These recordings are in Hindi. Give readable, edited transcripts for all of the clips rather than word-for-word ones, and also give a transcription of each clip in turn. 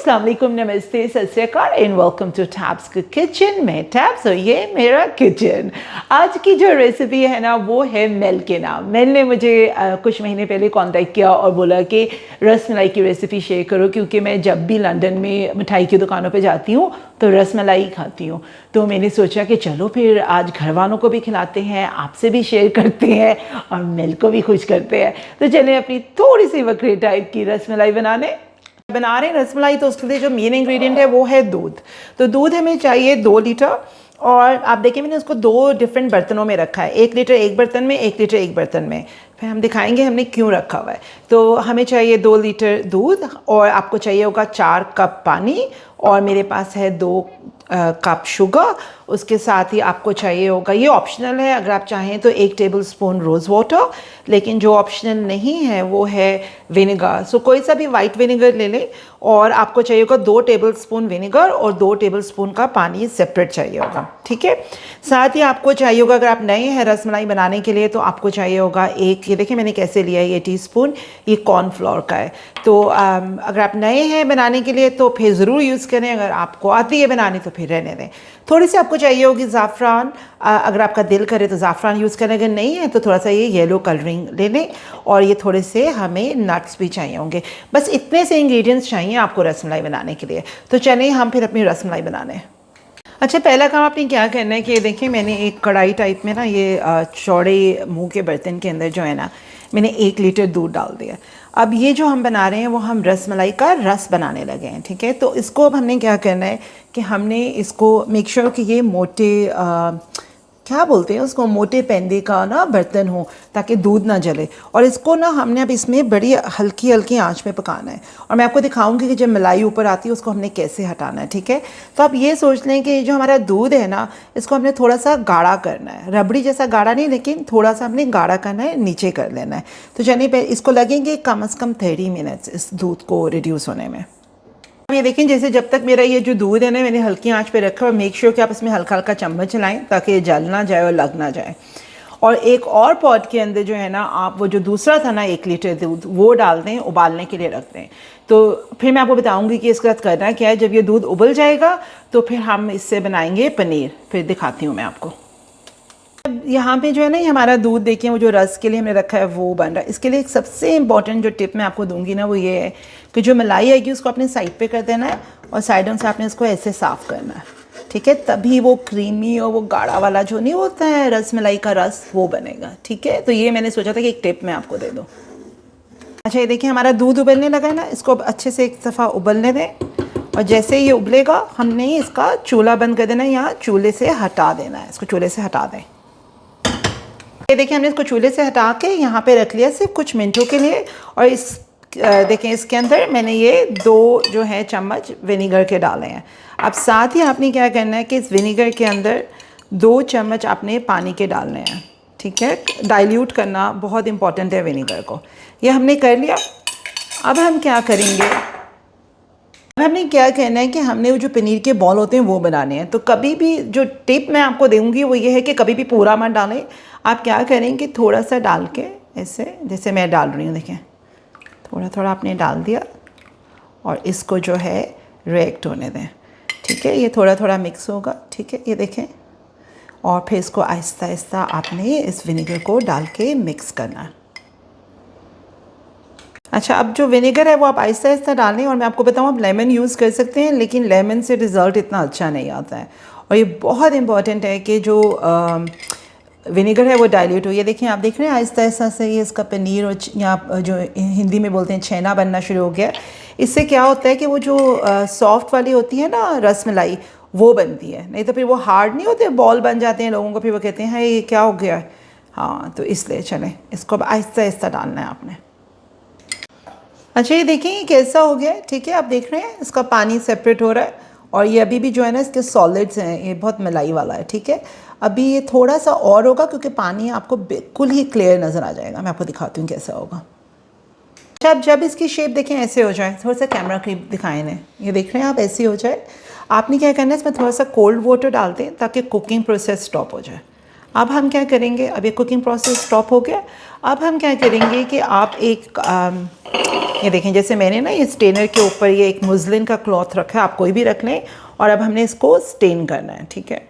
अस्सलाम वालेकुम, नमस्ते, सत श्री अकाल and welcome to Tabs kitchen. मैं टैब्स और ये मेरा किचन। आज की जो रेसिपी है ना वो है मेल के नाम। मेल ने मुझे कुछ महीने पहले कांटेक्ट किया और बोला कि रस मलाई की रेसिपी शेयर करो, क्योंकि मैं जब भी लंदन में मिठाई की दुकानों पे जाती हूँ तो रस मलाई खाती हूँ। तो मैंने सोचा कि चलो फिर आज घर वालों को भी खिलाते हैं, आपसे भी शेयर करते हैं और मेल को भी खुश करते हैं। तो चलें अपनी थोड़ी सी बकरी टाइप की रस मलाई बना रहे हैं रसमलाई। तो उसके लिए जो मेन इंग्रेडिएंट है वो है दूध। तो दूध हमें चाहिए 2 लीटर, और आप देखिए मैंने उसको 2 डिफरेंट बर्तनों में रखा है। 1 लीटर एक बर्तन में, 1 लीटर एक बर्तन में। फिर हम दिखाएंगे हमने क्यों रखा हुआ है। तो हमें चाहिए 2 लीटर दूध, और आपको चाहिए होगा 4 कप पानी, और मेरे पास है 2 कप शुगर। उसके साथ ही आपको चाहिए होगा, ये ऑप्शनल है, अगर आप चाहें तो 1 टेबल स्पून रोज़ वाटर, लेकिन जो ऑप्शनल नहीं है वो है विनेगर। सो कोई सा भी वाइट विनेगर ले लें। और आपको चाहिए होगा 2 टेबल स्पून विनेगर और 2 टेबल स्पून का पानी सेपरेट चाहिए होगा, ठीक है। साथ ही आपको चाहिए होगा, अगर आप नए हैं रसमलाई बनाने के लिए, तो आपको चाहिए होगा ये देखिए मैंने कैसे लिया है, ये टीस्पून, ये कॉर्नफ्लोर का है। तो अगर आप नए हैं बनाने के लिए तो फिर ज़रूर यूज़ करें, अगर आपको आती है बनानी तो फिर रहने दें। थोड़ी सी आपको चाहिए होगी ज़ाफ़रान, अगर आपका दिल करे तो ज़ाफ़रान यूज़ करें, अगर नहीं है तो थोड़ा सा ये येलो कलरिंग ले लें। और ये थोड़े से हमें नट्स भी चाहिए होंगे। बस इतने से इंग्रेडिएंट्स चाहिए आपको रसमलाई बनाने के लिए। तो चलिए हम फिर अपनी रसमलाई बनाने। अच्छा, पहला काम आपने क्या करना है कि देखिए मैंने एक कढ़ाई टाइप में ना, ये चौड़े मुंह के बर्तन के अंदर जो है ना, मैंने 1 लीटर दूध डाल दिया। अब ये जो हम बना रहे हैं वो हम रसमलाई का रस बनाने लगे हैं, ठीक है। तो इसको अब हमने क्या करना है कि हमने इसको मेक श्योर कि ये मोटे क्या बोलते हैं उसको, मोटे पेंदे का ना बर्तन हो, ताकि दूध ना जले। और इसको ना हमने अब इसमें बड़ी हल्की हल्की आंच में पकाना है। और मैं आपको दिखाऊंगी कि जब मलाई ऊपर आती है उसको हमने कैसे हटाना है, ठीक है। तो आप ये सोच लें कि जो हमारा दूध है ना, इसको हमने थोड़ा सा गाढ़ा करना है, रबड़ी जैसा गाढ़ा नहीं, लेकिन थोड़ा सा हमने गाढ़ा करना है, नीचे कर लेना है। तो चलिए इसको लगेंगे कम से कम 30 मिनट्स इस दूध को रिड्यूस होने में। ये देखें, जैसे जब तक मेरा ये जो दूध है ना मैंने हल्की आंच पे रखा, और मेक श्योर कि आप इसमें हल्का हल्का चम्मच चलाएं ताकि ये जल ना जाए और लग ना जाए। और एक और पॉट के अंदर जो है ना, आप वो जो दूसरा था ना 1 लीटर दूध, वो डाल दें, उबालने के लिए रख दें। तो फिर मैं आपको बताऊंगी कि इसके साथ करना क्या है। जब ये दूध उबल जाएगा तो फिर हम इससे बनाएंगे पनीर, फिर दिखाती हूँ मैं आपको। यहाँ पे जो है ना, ये हमारा दूध देखिए, वो जो रस के लिए हमने रखा है वो बन रहा है। इसके लिए एक सबसे इंपॉर्टेंट जो टिप मैं आपको दूंगी ना, वो ये है कि जो मलाई आएगी उसको अपने साइड पे कर देना है, और साइडों से आपने इसको ऐसे साफ़ करना है, ठीक है। तभी वो क्रीमी और वो गाढ़ा वाला जो नहीं होता है रस मलाई का रस, वो बनेगा, ठीक है। तो ये मैंने सोचा था कि एक टिप मैं आपको दे दूँ। अच्छा, ये देखिए हमारा दूध उबलने लगा है ना, इसको अब अच्छे से एक दफ़ा उबलने दें। और जैसे ये उबलेगा हमने इसका चूल्हा बंद कर देना है, या चूल्हे से हटा देना है, इसको चूल्हे से हटा दें। ये देखिए हमने इसको चूल्हे से हटा के यहाँ पे रख लिया सिर्फ कुछ मिनटों के लिए। और इस देखें इसके अंदर मैंने ये 2 जो है चम्मच विनेगर के डाले हैं। अब साथ ही आपने क्या करना है कि इस विनेगर के अंदर 2 चम्मच आपने पानी के डालने हैं, ठीक है। डाइल्यूट करना बहुत इंपॉर्टेंट है विनेगर को। ये हमने कर लिया। अब हम क्या करेंगे, हमने क्या कहना है कि हमने वो जो पनीर के बॉल होते हैं वो बनाने हैं। तो कभी भी जो टिप मैं आपको दूंगी वो ये है कि कभी भी पूरा मत डालें। आप क्या करेंगे, थोड़ा सा डाल के ऐसे, जैसे मैं डाल रही हूँ, देखें थोड़ा थोड़ा आपने डाल दिया, और इसको जो है रिएक्ट होने दें, ठीक है। ये थोड़ा थोड़ा मिक्स होगा, ठीक है, ये देखें। और फिर इसको आहिस्ता आहिस्ता आपने इस विनेगर को डाल के मिक्स करना है। अच्छा, अब जो विनेगर है वो आप आहिस्ता आहिस्ता डालें। और मैं आपको बताऊँ, आप लेमन यूज़ कर सकते हैं, लेकिन लेमन से रिज़ल्ट इतना अच्छा नहीं आता है। और ये बहुत इंपॉर्टेंट है कि जो विनेगर है वो डाइल्यूट हो। ये देखिए, आप देख रहे हैं आहिस्ता आहिस्ता से ये इसका पनीर और यहाँ जो हिंदी में बोलते हैं छेना बनना शुरू हो गया। इससे क्या होता है कि वो जो सॉफ्ट वाली होती है ना रसमलाई, वो बनती है। नहीं तो फिर वो हार्ड नहीं होते, बॉल बन जाते हैं लोगों को, फिर वो कहते हैं ये क्या हो गया। हाँ, तो इसलिए चलें, इसको अब आहिस्ता आहिस्ता डालना है आपने। अच्छा, ये देखें ये कैसा हो गया है, ठीक है। आप देख रहे हैं इसका पानी सेपरेट हो रहा है, और ये अभी भी जो है ना इसके सॉलिड्स हैं, ये बहुत मलाई वाला है, ठीक है। अभी ये थोड़ा सा और होगा, क्योंकि पानी आपको बिल्कुल ही क्लियर नज़र आ जाएगा। मैं आपको दिखाती हूँ कैसा होगा। अच्छा, अब जब इसकी शेप देखें ऐसे हो जाए, थोड़ा सा कैमरा क्लिप दिखाएं ने, ये देख रहे हैं आप, ऐसे हो जाए, आपने क्या करना है, इसमें थोड़ा सा कोल्ड वाटर डाल दें ताकि कुकिंग प्रोसेस स्टॉप हो जाए। अब हम क्या करेंगे, अब ये कुकिंग प्रोसेस स्टॉप हो गया। अब हम क्या करेंगे कि आप एक ये देखें, जैसे मैंने ना ये स्टेनर के ऊपर ये एक मुस्लिन का क्लॉथ रखा है, आप कोई भी रख लें। और अब हमने इसको स्टेन करना है, ठीक है।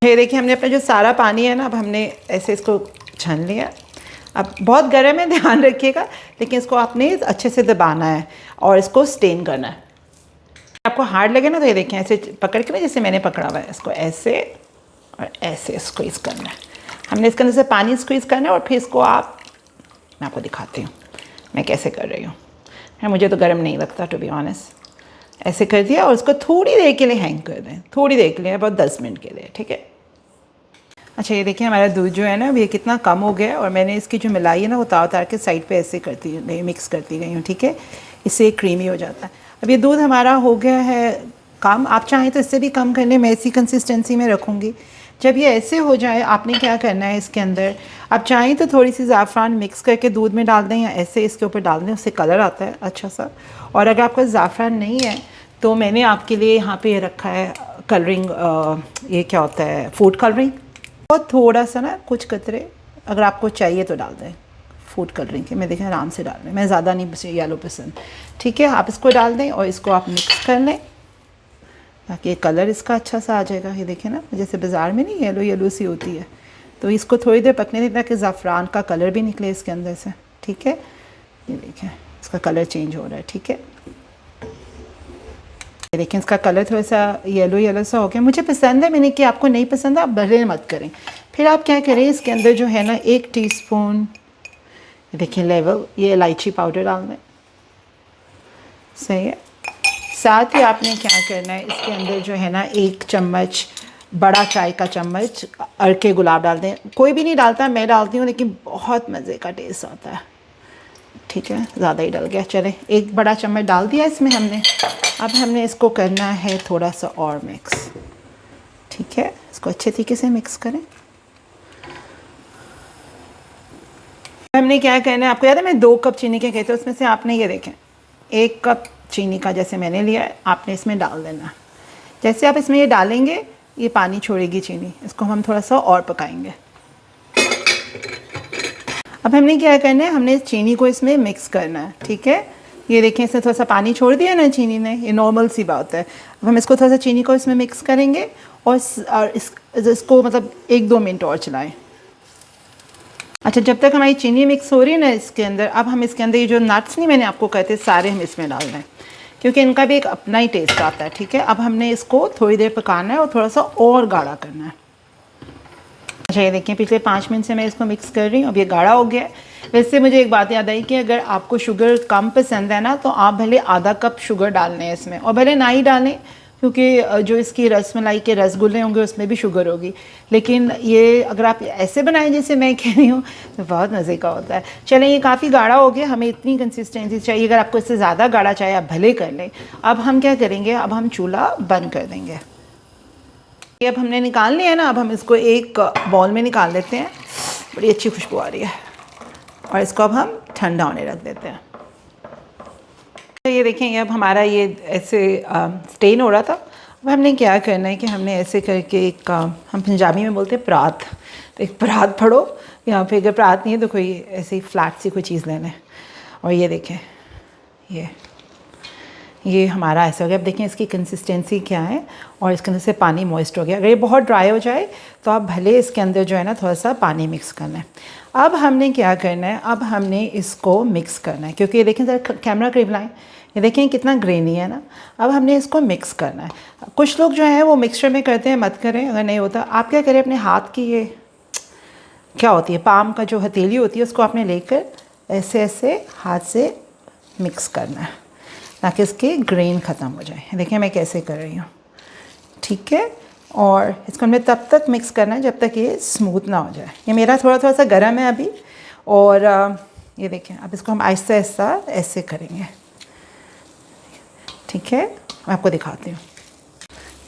ये देखिए, हमने अपना जो सारा पानी है ना, अब हमने ऐसे इसको छान लिया। अब बहुत गर्म है, ध्यान रखिएगा, लेकिन इसको आपने अच्छे से दबाना है और इसको स्टेन करना है। आपको हार्ड लगे ना तो ये देखें, ऐसे पकड़ के ना, जैसे मैंने पकड़ा हुआ है, इसको ऐसे और ऐसे स्क्वीज़ करना है। हमने इसके अंदर से पानी स्क्वीज़ करना है और फिर इसको मैं आपको दिखाती हूँ मैं कैसे कर रही हूँ। मुझे तो गर्म नहीं लगता, टू बी ऑनेस्ट। ऐसे कर दिया और उसको थोड़ी देर के लिए हैंग कर दें, थोड़ी देर के लिए, about 10 मिनट के लिए, ठीक है। अच्छा, ये देखिए हमारा दूध जो है ना, ये कितना कम हो गया है और मैंने इसकी जो मिलाई है ना, वो उतार उतार के साइड पे ऐसे करती गई, मिक्स करती गई हूँ, ठीक है। इससे क्रीमी हो जाता है। अब ये दूध हमारा हो गया है कम, आप चाहें तो इससे भी कम कर लें, मैं इसी कंसिस्टेंसी में रखूँगी। जब ये ऐसे हो जाए, आपने क्या करना है, इसके अंदर आप चाहें तो थोड़ी सी ज़ाफ़रान मिक्स करके दूध में डाल दें या ऐसे इसके ऊपर डाल दें, उससे कलर आता है अच्छा सा। और अगर आपका ज़ाफ़रान नहीं है तो मैंने आपके लिए यहाँ पे रखा है कलरिंग, ये क्या होता है, फूड कलरिंग। और थोड़ा सा ना, कुछ कतरे अगर आपको चाहिए तो डाल दें फूड कलरिंग के। मैं देखें आराम से डाल दें, मैं ज़्यादा नहीं, मुझे येलो पसंद, ठीक है। आप इसको डाल दें और इसको आप मिक्स कर लें ताकि कलर इसका अच्छा सा आ जाएगा। ये देखें ना, जैसे बाज़ार में नहीं येलो येलो सी होती है, तो इसको थोड़ी देर पकने दें ताकि ज़ाफ़रान का कलर भी निकले इसके अंदर से, ठीक है। ये देखें इसका कलर चेंज हो रहा है, ठीक है। ये देखें इसका कलर थोड़ा सा येलो येलो सा हो गया। मुझे पसंद है, मैंने कि आपको नहीं पसंद है आप भले मत करें। फिर आप क्या करें, इसके अंदर जो है ना 1 टीस्पून, ये देखिए लेवल, ये इलायची पाउडर डालना है, सही है। साथ ही आपने क्या करना है, इसके अंदर जो है ना 1 चम्मच, बड़ा चाय का चम्मच अरके गुलाब डाल दें। कोई भी नहीं डालता, मैं डालती हूँ, लेकिन बहुत मज़े का टेस्ट आता है, ठीक है। ज़्यादा ही डल गया, चले 1 बड़ा चम्मच डाल दिया इसमें हमने। अब हमने इसको करना है थोड़ा सा और मिक्स, ठीक है। इसको अच्छे तरीके से मिक्स करें। हमने क्या करना है, आपको याद है मैं 2 कप चीनी के कहते, उसमें से आपने ये देखें 1 कप चीनी का जैसे मैंने लिया है, आपने इसमें डाल देना। जैसे आप इसमें ये डालेंगे, ये पानी छोड़ेगी चीनी, इसको हम थोड़ा सा और पकाएंगे। अब हमने क्या करना है, हमने चीनी को इसमें मिक्स करना है, ठीक है। ये देखें इसने थोड़ा सा पानी छोड़ दिया ना चीनी ने, ये नॉर्मल सी बात है। अब हम इसको थोड़ा सा चीनी को इसमें मिक्स करेंगे और इसको मतलब 1-2 मिनट और चलाएं। अच्छा, जब तक हमारी चीनी मिक्स हो रही है ना इसके अंदर, अब हम इसके अंदर ये जो नट्स नहीं मैंने आपको कहते सारे हम इसमें डाल दें, क्योंकि इनका भी एक अपना ही टेस्ट आता है, ठीक है। अब हमने इसको थोड़ी देर पकाना है और थोड़ा सा और गाढ़ा करना है। अच्छा, ये देखिए पिछले 5 मिनट से मैं इसको मिक्स कर रही हूँ, अब ये गाढ़ा हो गया है। वैसे मुझे एक बात याद आई कि अगर आपको शुगर कम पसंद है ना, तो आप भले आधा कप शुगर डाल लें इसमें, और भले ना ही डालें, क्योंकि जो इसकी रसमलाई के रसगुल्ले होंगे उसमें भी शुगर होगी। लेकिन ये अगर आप ऐसे बनाएं जैसे मैं कह रही हूँ, तो बहुत मज़े का होता है। चलें, ये काफ़ी गाढ़ा हो गया, हमें इतनी कंसिस्टेंसी चाहिए। अगर आपको इससे ज़्यादा गाढ़ा चाहिए आप भले कर लें। अब हम क्या करेंगे, अब हम चूल्हा बंद कर देंगे। ये अब हमने निकाल लिया है ना, अब हम इसको एक बाउल में निकाल लेते हैं। बड़ी अच्छी खुशबू आ रही है, और इसको अब हम ठंडा होने रख देते हैं। तो ये देखें, अब हमारा ये ऐसे स्टेन हो रहा था। अब हमने क्या करना है कि हमने ऐसे करके एक, हम पंजाबी में बोलते हैं परात, तो एक परात पढ़ो यहाँ पे। अगर परात नहीं है तो कोई ऐसे ही फ्लैट सी कोई चीज़ लेना है। और ये देखें, ये हमारा ऐसा हो गया। अब देखें इसकी कंसिस्टेंसी क्या है, और इसके अंदर से पानी मॉइस्ट हो गया। अगर ये बहुत ड्राई हो जाए तो आप भले इसके अंदर जो है ना थोड़ा सा पानी मिक्स करना है। अब हमने क्या करना है, अब हमने इसको मिक्स करना है, क्योंकि ये देखें ज़रा कैमरा करीब लाएं, ये देखें कितना ग्रेनी है ना। अब हमने इसको मिक्स करना है। कुछ लोग जो है वो मिक्सचर में करते हैं, मत करें। अगर नहीं होता आप क्या करें, अपने हाथ की ये क्या होती है, पाम का जो हथेली होती है, उसको आपने लेकर ऐसे ऐसे हाथ से मिक्स करना है ताकि इसके ग्रेन ख़त्म हो जाए। देखिए मैं कैसे कर रही हूँ, ठीक है। और इसको हमें तब तक मिक्स करना है जब तक ये स्मूथ ना हो जाए। ये मेरा थोड़ा थोड़ा सा गर्म है अभी। और ये देखें, अब इसको हम आहिस्ता आहिस्ता ऐसे करेंगे, ठीक है। मैं आपको दिखाती हूँ।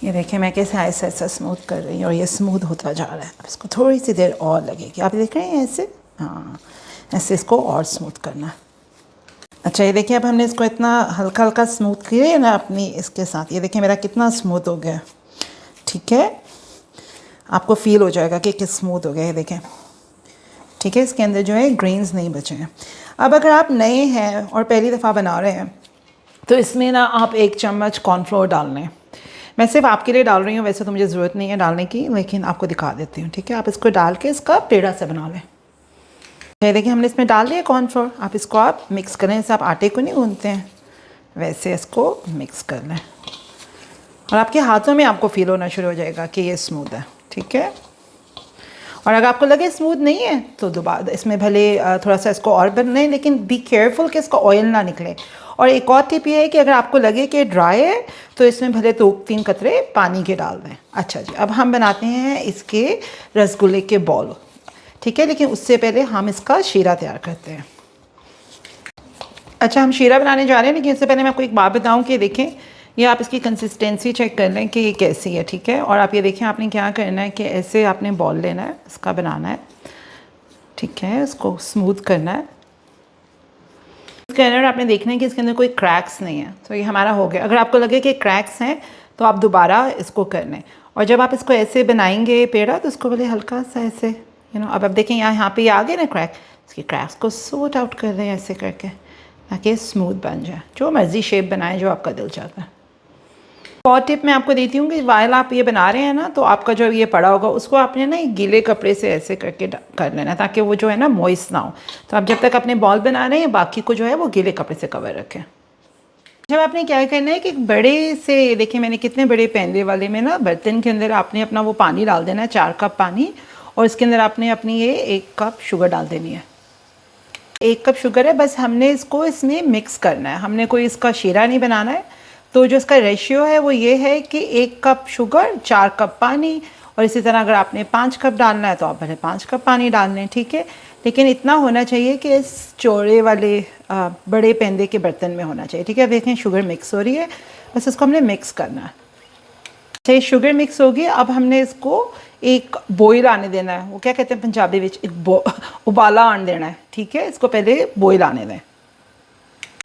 ये देखिए मैं कैसे आहिस्ता आहिस्ता स्मूथ कर रही हूँ, और ये स्मूथ होता जा रहा है। अब इसको थोड़ी सी देर और लगेगी। आप देख रहे हैं ऐसे, हाँ ऐसे इसको और स्मूथ करना है। अच्छा, ये देखिए अब हमने इसको इतना हल्का हल्का स्मूथ किया है ना अपनी इसके साथ। ये देखिए मेरा कितना स्मूथ हो गया, ठीक है। आपको फील हो जाएगा कि किस स्मूथ हो गया। ये देखें ठीक है, इसके अंदर जो है ग्रेन्स नहीं बचे हैं। अब अगर आप नए हैं और पहली दफ़ा बना रहे हैं तो इसमें ना आप 1 चम्मच कॉर्नफ्लोर डाल लें। मैं सिर्फ आपके लिए डाल रही हूँ, वैसे तो मुझे ज़रूरत नहीं है डालने की, लेकिन आपको दिखा देती हूँ। ठीक है, आप इसको डाल के इसका पेड़ा सा बना लें। देखिए हमने इसमें डाल दिया कॉर्नफ्लोर। आप इसको आप मिक्स करें, जैसे आप आटे को नहीं गूंथते हैं वैसे इसको मिक्स कर लें, और आपके हाथों में आपको फील होना शुरू हो जाएगा कि ये स्मूथ है। ठीक है, और अगर आपको लगे स्मूथ नहीं है तो दोबारा इसमें भले थोड़ा सा इसको और बनाएं, लेकिन बी केयरफुल कि इसका ऑयल ना निकले। और एक और टिप ये है कि अगर आपको लगे कि ड्राई है तो इसमें भले 2-3 कतरे पानी के डाल दें। अच्छा जी, अब हम बनाते हैं इसके रसगुल्ले के बॉल। ठीक है, लेकिन उससे पहले हम इसका शीरा तैयार करते हैं। अच्छा, हम शीरा बनाने जा रहे हैं, लेकिन इससे पहले मैं आपको एक बात बताऊं कि देखें ये आप इसकी कंसिस्टेंसी चेक कर लें कि ये कैसी है। ठीक है, और आप ये देखें आपने क्या करना है कि ऐसे आपने बॉल लेना है, इसका बनाना है। ठीक है, इसको स्मूथ करना है। इसके अंदर आपने देखना है कि इसके अंदर कोई क्रैक्स नहीं है। तो ये हमारा हो गया। अगर आपको लगे कि क्रैक्स हैं तो आप दोबारा इसको कर लें। और जब आप इसको ऐसे बनाएंगे पेड़ा तो इसको पहले हल्का सा ऐसे अब देखें यहाँ पे आ गए ना क्रैक, इसके क्रैक्स को सूट आउट कर दें ऐसे करके, ताकि स्मूथ बन जाए। जो मर्ज़ी शेप बनाएं जो आपका दिल चाहता है। और टिप मैं आपको देती हूँ कि वाइल आप ये बना रहे हैं ना, तो आपका जो ये पड़ा होगा उसको आपने ना एक गीले कपड़े से ऐसे करके कर लेना, ताकि वो जो है ना मॉइस्ट ना हो। तो आप जब तक अपने बॉल बना रहे हैं बाकी को जो है वो गीले कपड़े से कवर रखें। जब आपने क्या करना है कि बड़े से, देखिए मैंने कितने बड़े पैंदे वाले में ना बर्तन के अंदर आपने अपना वो पानी डाल देना है, 4 कप पानी, और इसके अंदर आपने अपनी ये 1 कप शुगर डाल देनी है। 1 कप शुगर है, बस हमने इसको इसमें मिक्स करना है, हमने कोई इसका शीरा नहीं बनाना है। तो जो इसका रेशियो है वो ये है कि 1 कप शुगर 4 कप पानी, और इसी तरह अगर आपने 5 कप डालना है तो आप पहले 5 कप पानी डाल लें। ठीक है, लेकिन इतना होना चाहिए कि इस चौड़े वाले बड़े पेंदे के बर्तन में होना चाहिए। ठीक है, देखें शुगर मिक्स हो रही है, बस इसको हमने मिक्स करना है। अच्छा, शुगर मिक्स होगी, अब हमने इसको एक बॉयल आने देना है। वो क्या कहते हैं पंजाबी में, एक उबाला आने देना है। ठीक है, इसको पहले बॉयल आने दें।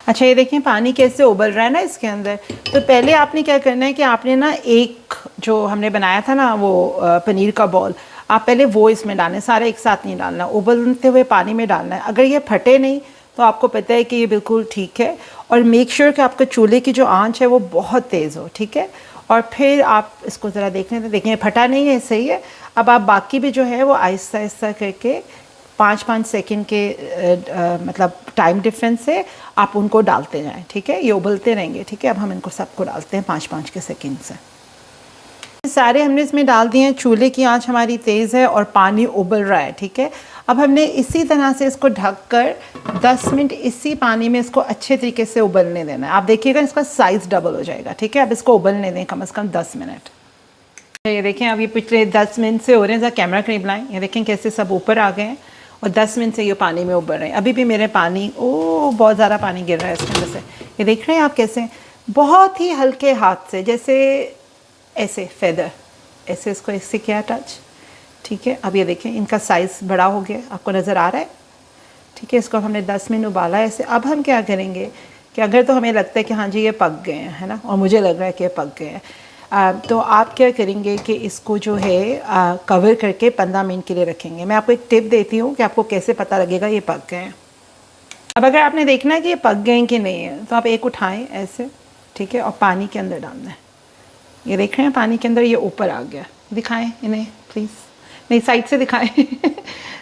अच्छा, ये देखें पानी कैसे उबल रहा है ना इसके अंदर। तो पहले आपने क्या करना है कि आपने ना एक जो हमने बनाया था ना वो पनीर का बॉल, आप पहले वो इसमें डालें, सारे एक साथ नहीं डालना, उबलते हुए पानी में डालना है। अगर ये फटे नहीं तो आपको पता है कि ये बिल्कुल ठीक है। और मेक श्योर कि आपके चूल्हे की जो आंच है वो बहुत तेज़ हो। ठीक है, और फिर आप इसको ज़रा देख लें तो देखें फटा नहीं है, सही है। अब आप बाकी भी जो है वो आहिस्ता आहिस्ता करके 5-5 सेकंड के मतलब टाइम डिफरेंस से आप उनको डालते जाएं। ठीक है, ये उबलते रहेंगे। ठीक है, अब हम इनको सबको डालते हैं 5-5 के सेकंड से। सारे हमने इसमें डाल दिए हैं, चूल्हे की आंच हमारी तेज़ है और पानी उबल रहा है। ठीक है, अब हमने इसी तरह से इसको ढककर 10 मिनट इसी पानी में इसको अच्छे तरीके से उबलने देना है। आप देखिएगा इसका साइज़ डबल हो जाएगा। ठीक है, अब इसको उबलने दें कम से कम 10 मिनट। ये देखें अब ये पिछले 10 मिनट से हो रहे हैं, ज़रा कैमरा करीब लाएं, ये देखें कैसे सब ऊपर आ गए हैं और 10 मिनट से ये पानी में उबल रहे हैं। अभी भी मेरे पानी बहुत ज़्यादा पानी गिर रहा है इसके अंदर से। ये देख रहे हैं आप कैसे बहुत ही हल्के हाथ से, जैसे ऐसे फेदर ऐसे इसको ऐसे किया टच। ठीक है, अब ये देखें इनका साइज़ बड़ा हो गया, आपको नज़र आ रहा है। ठीक है, इसको हमने 10 मिनट उबाला है ऐसे। अब हम क्या करेंगे कि अगर तो हमें लगता है कि हाँ जी ये पक गए हैं, है ना, और मुझे लग रहा है कि ये पक गए हैं, तो आप क्या करेंगे कि इसको जो है कवर करके 15 मिनट के लिए रखेंगे। मैं आपको एक टिप देती हूँ कि आपको कैसे पता लगेगा ये पक गए हैं। अब अगर आपने देखना है कि ये पक गए हैं कि नहीं है, तो आप एक उठाएं ऐसे, ठीक है, और पानी के अंदर डालना है। ये देख रहे हैं पानी के अंदर ये ऊपर आ गया, दिखाएं इन्हें प्लीज़, नहीं साइड से दिखाएं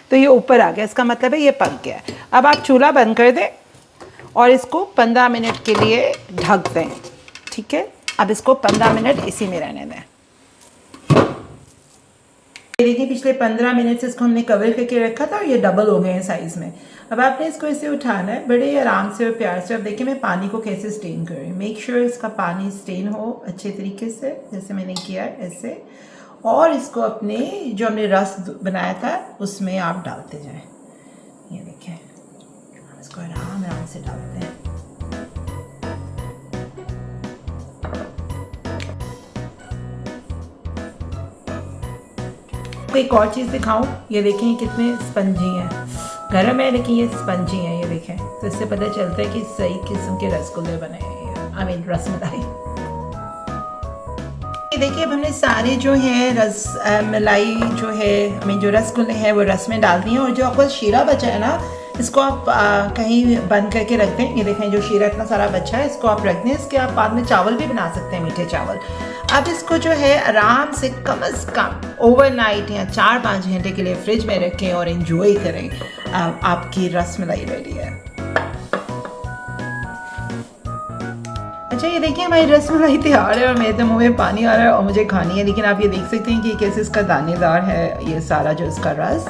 तो ये ऊपर आ गया, इसका मतलब है ये पक गया है। अब आप चूल्हा बंद कर दें और इसको 15 मिनट के लिए ढक दें। ठीक है, अब इसको 15 मिनट इसी में रहने दें। देखिए पिछले 15 मिनट से इसको हमने कवर करके रखा था और ये डबल हो गए हैं साइज़ में। अब आपने इसको ऐसे उठाना है बड़े आराम से और प्यार से। अब देखिए मैं पानी को कैसे स्टेन कर रही हूँ। मेक श्योर इसका पानी स्टेन हो अच्छे तरीके से, जैसे मैंने किया है ऐसे, और इसको अपने जो हमने रस बनाया था उसमें आप डालते जाएं। ये देखिए इसको आराम आराम से डालते हैं। एक और चीज़ दिखाऊं, ये देखें ये कितने स्पंजी हैं। गर्म है लेकिन ये स्पंजी हैं, ये देखें, तो इससे पता चलता है कि सही किस्म के रसगुल्ले बने हैं, आई मीन रसमलाई। देखिए अब हमने सारे जो है मलाई जो है हमें जो रसगुल्ले हैं वो रस में डाल दिए, और जो आपका शीरा बचा है ना इसको आप कहीं बंद करके रख दें। ये देखें जो शीरा इतना सारा बचा है इसको आप रख दें। इसके आप बाद में चावल भी बना सकते हैं, मीठे चावल। अब इसको जो है आराम से कम अज़ कम ओवरनाइट या 4-5 घंटे के लिए फ्रिज में रखें और एंजॉय करें। आपकी रसमलाई रेडी है। अच्छा ये देखिए हमारी रसमलाई तैयार है और मेरे तो मुंह में पानी आ रहा है और मुझे खानी है। लेकिन आप ये देख सकते हैं कि कैसे इसका दानेदार है ये सारा जो इसका रस,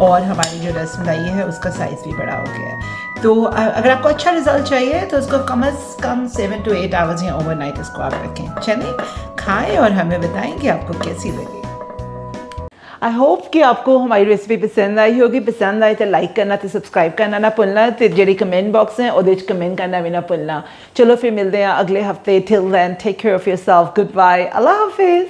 और हमारी जो रसमलाई है उसका साइज़ भी बड़ा हो गया है। तो अगर आपको अच्छा रिजल्ट चाहिए तो इसको कम अज़ कम 7 to 8 आवर्स या ओवरनाइट इसको आप रखें। चलें खाएँ और हमें बताएं कि आपको कैसी लगी। आई होप कि आपको हमारी रेसिपी पसंद आई होगी। पसंद आई तो लाइक करना तो सब्सक्राइब करना ना भुलना, तो जेडी कमेंट बॉक्स है वो कमेंट करना भी ना भुलना। चलो फिर मिलते हैं अगले हफ्ते। Till then take care of yourself. Good bye. अल्लाह हाफिज़।